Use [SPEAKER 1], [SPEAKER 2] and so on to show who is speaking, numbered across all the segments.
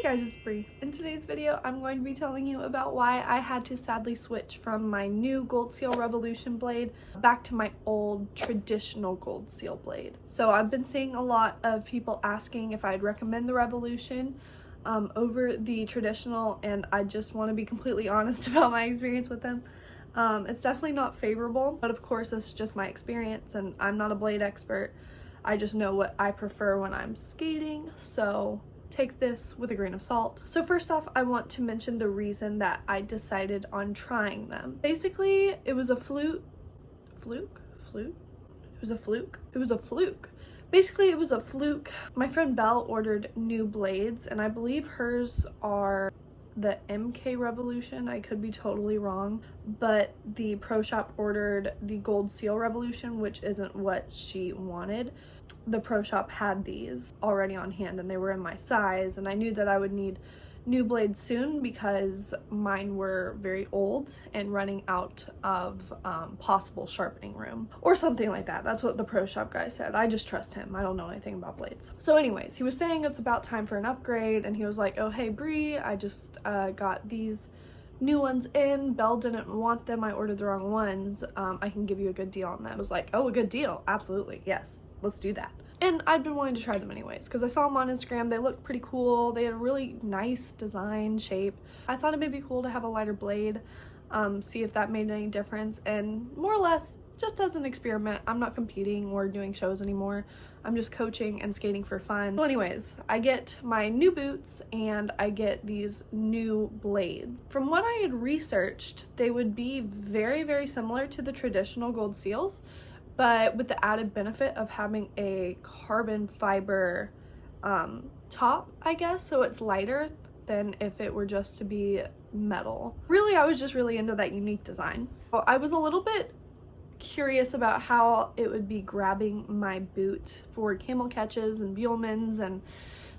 [SPEAKER 1] Hey guys, it's Bree. In today's video, I'm going to be telling you about why I had to sadly switch from my new Gold Seal Revolution blade back to my old traditional Gold Seal blade. So I've been seeing a lot of people asking if I'd recommend the Revolution over the traditional, and I just want to be completely honest about my experience with them. It's definitely not favorable, but of course it's just my experience and I'm not a blade expert. I just know what I prefer when I'm skating, so take this with a grain of salt. So first off, I want to mention the reason that I decided on trying them. Basically, it was a fluke. Basically, it was a fluke. My friend Belle ordered new blades, and I believe hers are the MK Revolution. I could be totally wrong, but the pro shop ordered the Gold Seal Revolution, which isn't what she wanted. The pro shop had these already on hand and they were in my size, and I knew that I would need new blades soon because mine were very old and running out of possible sharpening room or something like that. That's what the pro shop guy said. I just trust him. I don't know anything about blades. So anyways, he was saying it's about time for an upgrade, and he was like, oh hey Bree, I just got these new ones in. Belle didn't want them. I ordered the wrong ones. I can give you a good deal on them. I was like, oh, a good deal? Absolutely, yes, let's do that. And I'd been wanting to try them anyways because I saw them on Instagram. They looked pretty cool. They had a really nice design, shape. I thought it may be cool to have a lighter blade, see if that made any difference, and more or less just as an experiment. I'm not competing or doing shows anymore. I'm just coaching and skating for fun. So anyways, I get my new boots and I get these new blades. From what I had researched, they would be very, very similar to the traditional Gold Seals, but with the added benefit of having a carbon fiber top, I guess, so it's lighter than if it were just to be metal. Really, I was just really into that unique design. So I was a little bit curious about how it would be grabbing my boot for camel catches and Buellmans and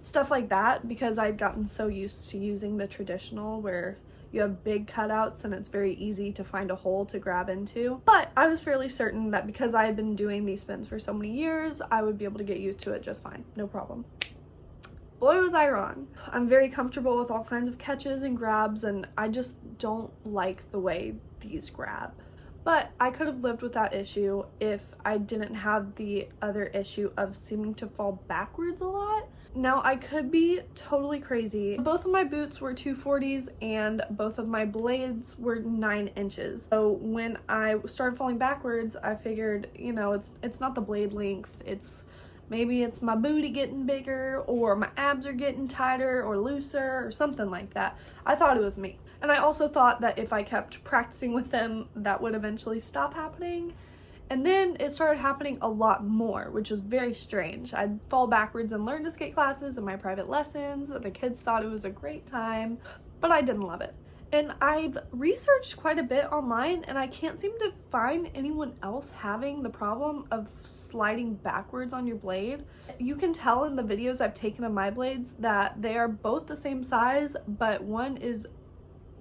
[SPEAKER 1] stuff like that, because I'd gotten so used to using the traditional where you have big cutouts and it's very easy to find a hole to grab into. But I was fairly certain that because I had been doing these spins for so many years, I would be able to get used to it just fine, no problem. Boy, was I wrong. I'm very comfortable with all kinds of catches and grabs, and I just don't like the way these grab. But I could have lived with that issue if I didn't have the other issue of seeming to fall backwards a lot. Now, I could be totally crazy. Both of my boots were 240s and both of my blades were 9 inches. So when I started falling backwards, I figured, you know, it's not the blade length, maybe it's my booty getting bigger, or my abs are getting tighter or looser or something like that. I thought it was me. And I also thought that if I kept practicing with them, that would eventually stop happening. And then it started happening a lot more, which was very strange. I'd fall backwards in learn to skate classes and my private lessons. The kids thought it was a great time, but I didn't love it. And I've researched quite a bit online, and I can't seem to find anyone else having the problem of sliding backwards on your blade. You can tell in the videos I've taken of my blades that they are both the same size, but one is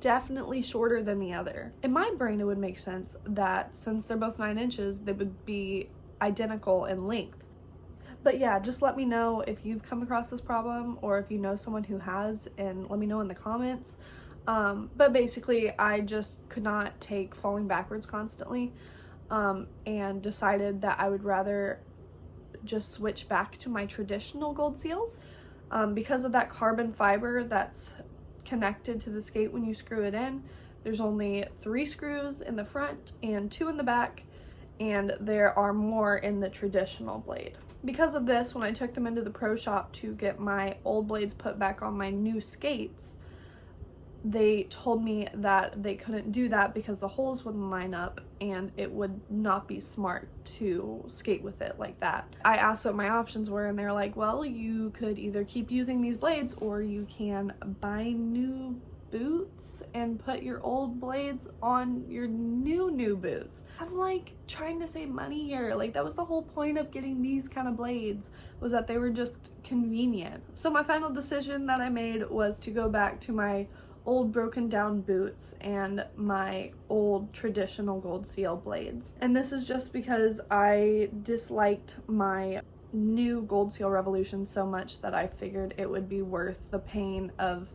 [SPEAKER 1] definitely shorter than the other. In my brain, it would make sense that since they're both 9 inches, they would be identical in length. But yeah, just let me know if you've come across this problem or if you know someone who has, and let me know in the comments. But basically, I just could not take falling backwards constantly, and decided that I would rather just switch back to my traditional Gold Seals. Because of that carbon fiber that's connected to the skate when you screw it in, there's only 3 screws in the front and 2 in the back, and there are more in the traditional blade. Because of this, when I took them into the pro shop to get my old blades put back on my new skates, they told me that they couldn't do that because the holes wouldn't line up and it would not be smart to skate with it like that. I asked what my options were, and they're like, well, you could either keep using these blades or you can buy new boots and put your old blades on your new boots. I'm like trying to save money here. Like, that was the whole point of getting these kind of blades, was that they were just convenient. So my final decision that I made was to go back to my old broken down boots and my old traditional Gold Seal blades. And this is just because I disliked my new Gold Seal Revolution so much that I figured it would be worth the pain of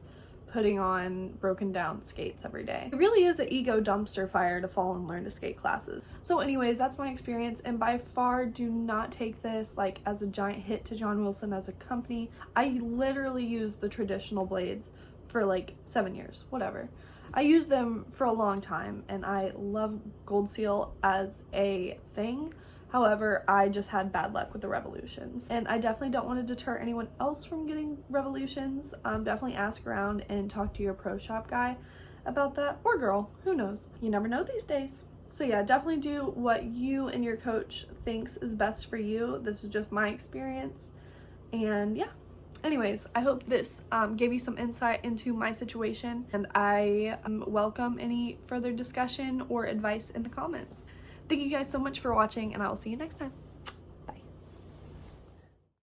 [SPEAKER 1] putting on broken down skates every day. It really is an ego dumpster fire to fall and learn to skate classes. So anyways, that's my experience, and by far do not take this like as a giant hit to John Wilson as a company. I literally used the traditional blades for like 7 years, whatever. I used them for a long time and I love Gold Seal as a thing. However, I just had bad luck with the Revolutions, and I definitely don't want to deter anyone else from getting Revolutions. Definitely ask around and talk to your pro shop guy about that, or girl, who knows? You never know these days. So yeah, definitely do what you and your coach thinks is best for you. This is just my experience, and yeah. Anyways, I hope this gave you some insight into my situation, and I welcome any further discussion or advice in the comments. Thank you guys so much for watching, and I will see you next time.